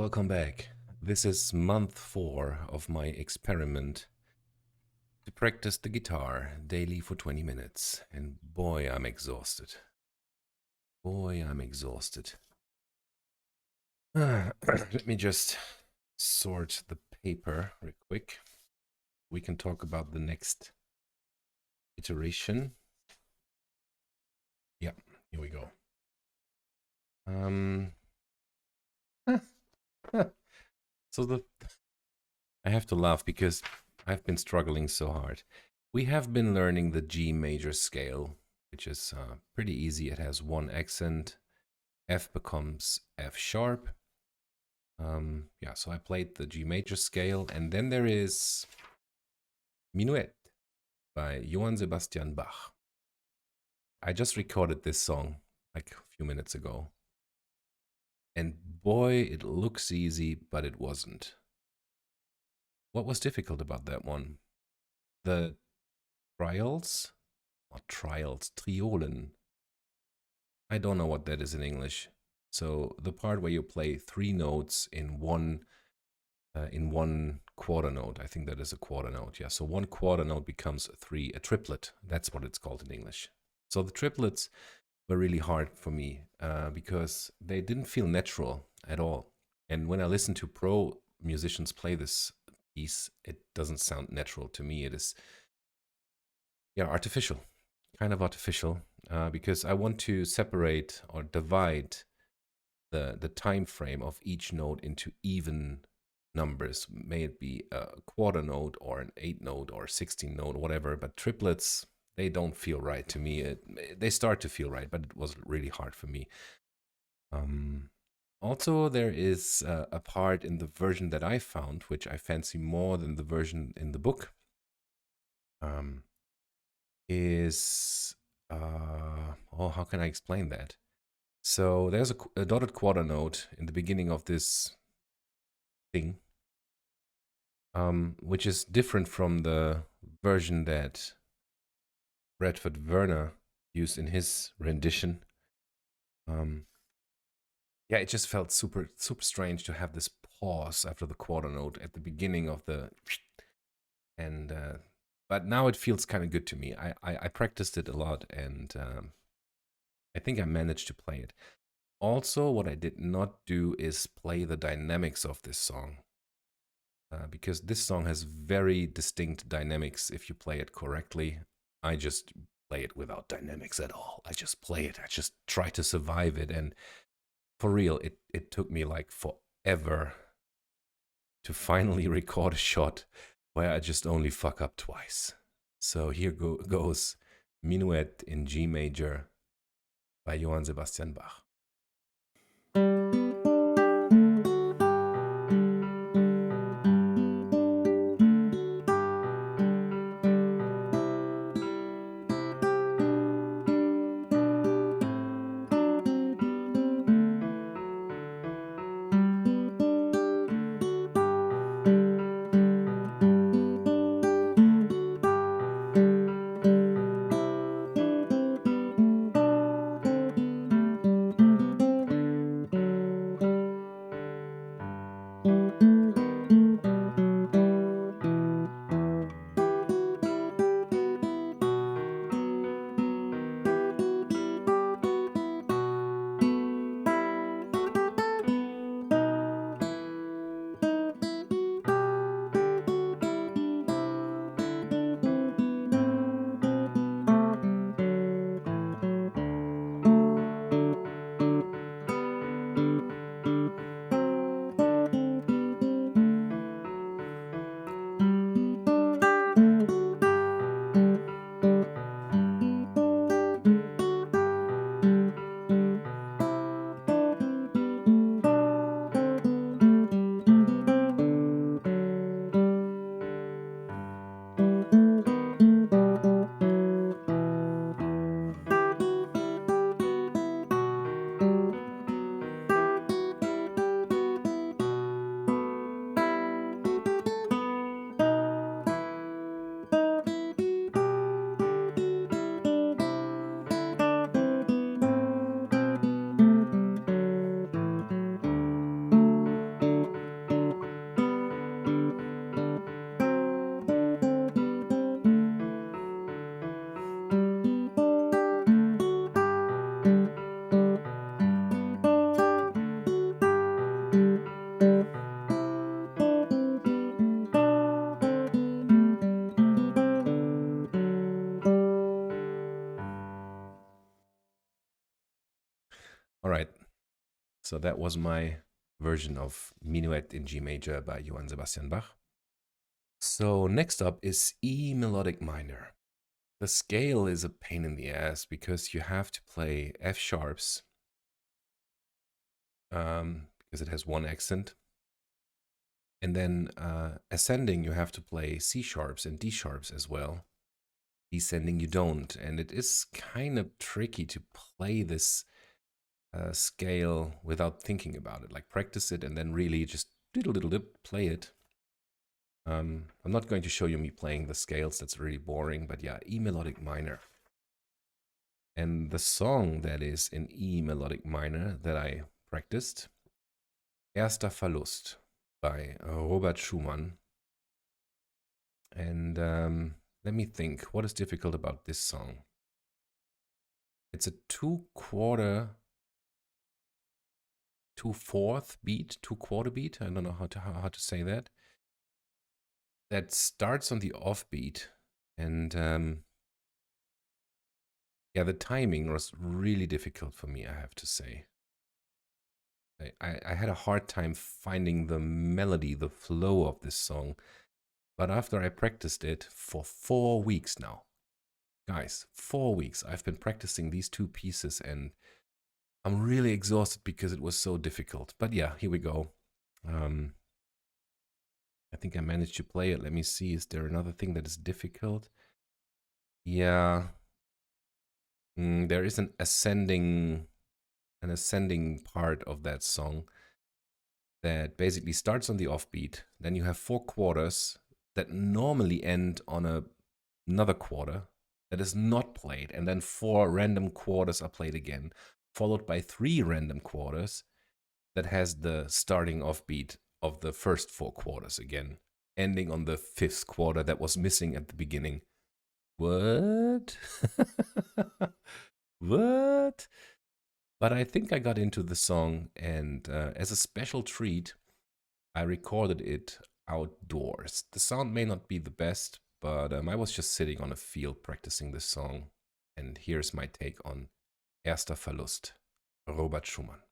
welcome back. This is month 4 of my experiment to practice the guitar daily for 20 minutes. And boy, I'm exhausted. Boy, I'm exhausted. Let me just sort the paper real quick. We can talk about the next iteration. Yeah, here we go. So I have to laugh because I've been struggling so hard. We have been learning the G major scale, which is pretty easy. It has one accent. F becomes F sharp. Yeah, so I played the G major scale, and then there is Minuet by Johann Sebastian Bach. I just recorded this song like a few minutes ago. And boy, it looks easy, but it wasn't. What was difficult about that one? The trials? Not trials, triolen. I don't know what that is in English. So the part where you play 3 notes in one quarter note. I think that is a quarter note. Yeah, so 1 quarter note becomes a triplet. That's what it's called in English. So the triplets were really hard for me because they didn't feel natural at all. And when I listen to pro musicians play this piece, it doesn't sound natural to me. It is, yeah, artificial, kind of artificial, because I want to separate or divide the time frame of each note into even numbers. May it be a quarter note or an 8 note or 16 note, whatever. But triplets, they don't feel right to me. They start to feel right, but it was really hard for me. Also, there is a part in the version that I found, which I fancy more than the version in the book, is, how can I explain that? So there's a dotted quarter note in the beginning of this thing, which is different from the version that Bradford Werner used in his rendition. Yeah, it just felt super strange to have this pause after the quarter note at the beginning of the, and but now it feels kind of good to me. I practiced it a lot, and I think I managed to play it. Also, what I did not do is play the dynamics of this song, because this song has very distinct dynamics if you play it correctly. I just play it without dynamics at all. I just play it. I just try to survive it, and for real, it took me like forever to finally record a shot where I just only fuck up twice. So here goes Minuet in G major by Johann Sebastian Bach. So that was my version of Minuet in G major by Johann Sebastian Bach. So next up is E Melodic Minor. The scale is a pain in the ass because you have to play F sharps because it has one accent. And then ascending, you have to play C sharps and D sharps as well. Descending, you don't. And it is kind of tricky to play this scale without thinking about it. Like practice it and then really just play it. I'm not going to show you me playing the scales. That's really boring. But yeah, E Melodic Minor. And the song that is in E Melodic Minor that I practiced, Erster Verlust by Robert Schumann. And let me think, what is difficult about this song? It's a 2/4 beat, 2/4 beat. I don't know how to say that. That starts on the offbeat, and yeah, the timing was really difficult for me, I have to say. I had a hard time finding the melody, the flow of this song. But after I practiced it for 4 weeks now, guys, 4 weeks, I've been practicing these two pieces and I'm really exhausted because it was so difficult. But yeah, here we go. I think I managed to play it. Let me see. Is there another thing that is difficult? Yeah. There is an ascending part of that song that basically starts on the offbeat. Then you have 4 quarters that normally end on another quarter that is not played. And then 4 random quarters are played again, followed by 3 random quarters that has the starting offbeat of the first 4 quarters again, ending on the 5th quarter that was missing at the beginning. What? What? But I think I got into the song, and as a special treat, I recorded it outdoors. The sound may not be the best, but I was just sitting on a field practicing this song. And here's my take on Erster Verlust, Robert Schumann.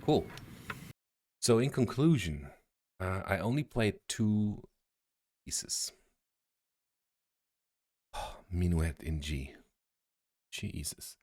Cool. So in conclusion, I only played 2 pieces. Minuet in G. Jesus.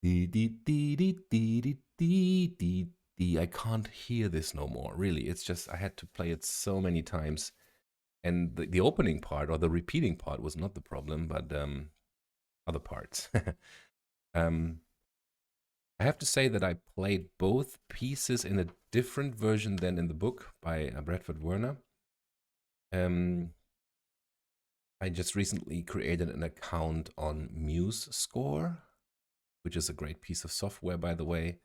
I can't hear this no more. Really, it's just I had to play it so many times. And the opening part or the repeating part was not the problem, but other parts. I have to say that I played both pieces in a different version than in the book by Bradford Werner. I just recently created an account on Muse Score, which is a great piece of software, by the way.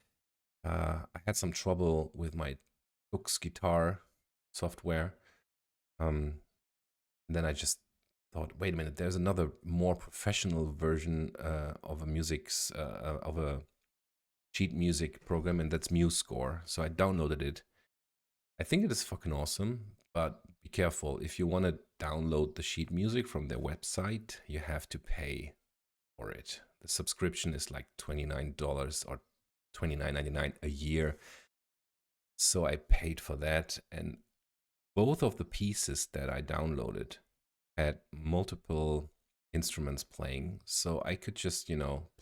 I had some trouble with my Hooks guitar software. And then I just thought, wait a minute, there's another more professional version of a sheet music program, and that's Muse Score. So I downloaded it. I think it is fucking awesome, but be careful. If you want to download the sheet music from their website, you have to pay for it. The subscription is like $29 or $29.99 a year. So I paid for that, and both of the pieces that I downloaded had multiple instruments playing, so I could just,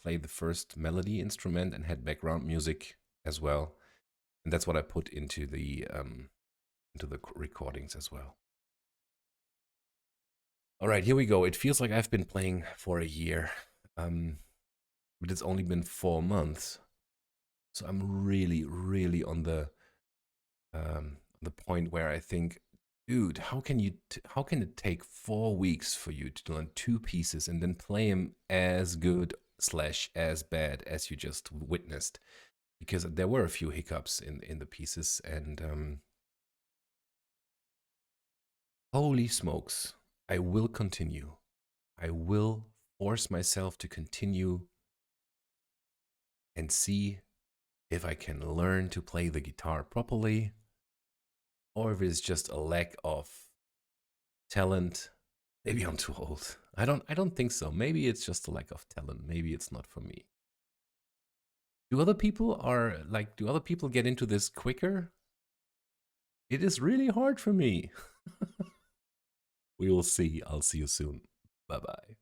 play the first melody instrument and had background music as well. And that's what I put into the recordings as well. All right, here we go. It feels like I've been playing for a year, but it's only been 4 months. So I'm really, really on the point where I think, dude, how can it take 4 weeks for you to learn two pieces and then play them as good / as bad as you just witnessed? Because there were a few hiccups in the pieces, and holy smokes, I will continue. I will force myself to continue and see if I can learn to play the guitar properly, or if it's just a lack of talent. Maybe I'm too old. I don't think so. Maybe it's just a lack of talent. Maybe it's not for me. Do other people get into this quicker? It is really hard for me. We will see. I'll see you soon. Bye-bye.